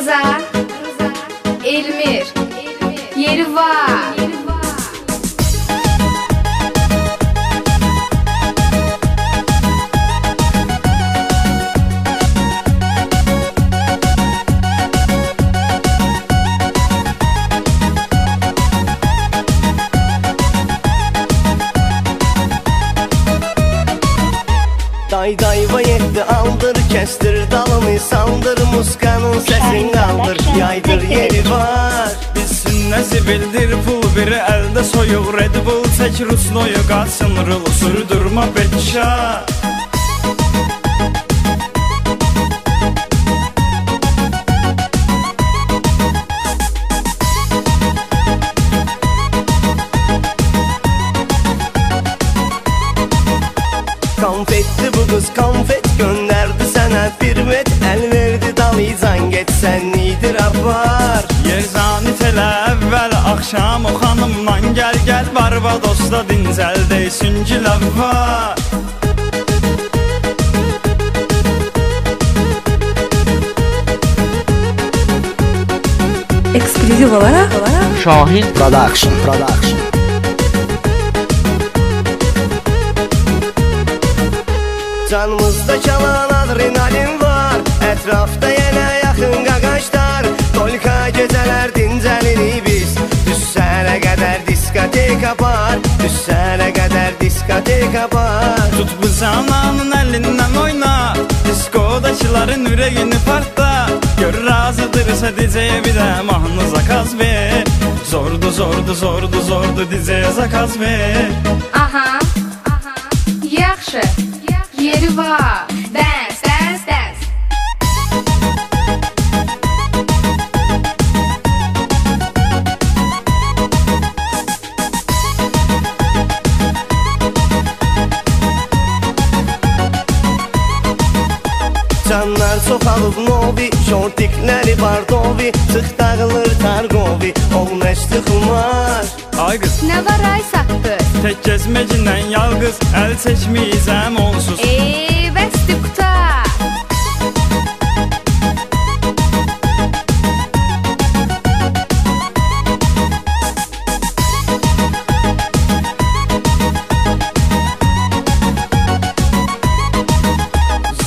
Rıza, Elmir, yeri var. Day dayva yetti aldır, kestir dalını saldır, muskanın sesin kaldır, yaydır yeri var. Bilsin ne zibildir pul, biri elde soyuq Red Bull, çək Rusloyu qaçsın rulu, sürdürmə bekşa. Konfetti bu kız konfet, gönderdi sana bir met, el verdi dalıcan get, sen iyidir apar. Yerzani telə əvvəl axşam o xanımdan gəl Barbadosda dincəl deysin ki ləv var. Ekskluziv olarak Şahin Production. Canımızda çalan adrenalin var, etrafta yenə yaxın qaqaşlar. Tolka gecələr dincəlirik biz, düşsənə qədər diskotek apar, düşsənə qədər diskotek apar. Tut bu zananın əlindən oyna, diskodakıların ürəyini partla. Gör razıdırsa dizəyə bir də mahnı zakaz ver. Zordu dizəyə zakaz ver. Aha, yaxşı, yeri var. Dərs. Canlar çoxalıb novi, şortikləri bardovi, çıx dağılır targovi, olmaz tıxılmaz. Ay qız, Nə var ay saqqız? tək gəzməcindən yalqız, əl çəkməyəcəm onsuz. Bəsdi qutar.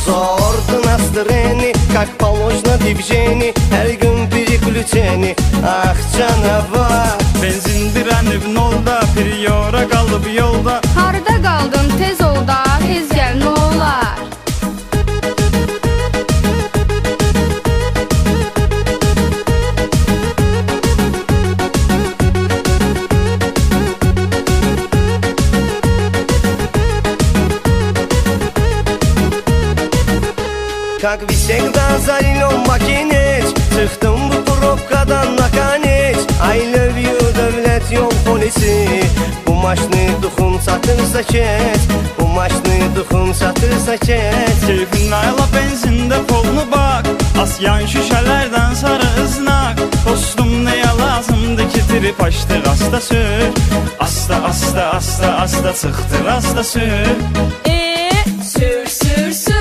Zordu nasтрени, как положено движение, hər gün priключение, ah canavar. Benzindirənib nolda, priora qalıb yolda. Harda qaldın tez ol da, tez gəl nə olar? Как всегда за рулем макинеч, çıxdım bu probkadan nakaniç. I love you dövlət yol polisi, bu maşını duxun satırsa keç, bu maşını duxun satırsa keç. Keyfin ayla benzində polunu bak, asyan şüşələrdən sarı ıznak. Dostum nəyə lazımdır ki trip açdıq asta sür. Asta çıxdır asta sür. Sür.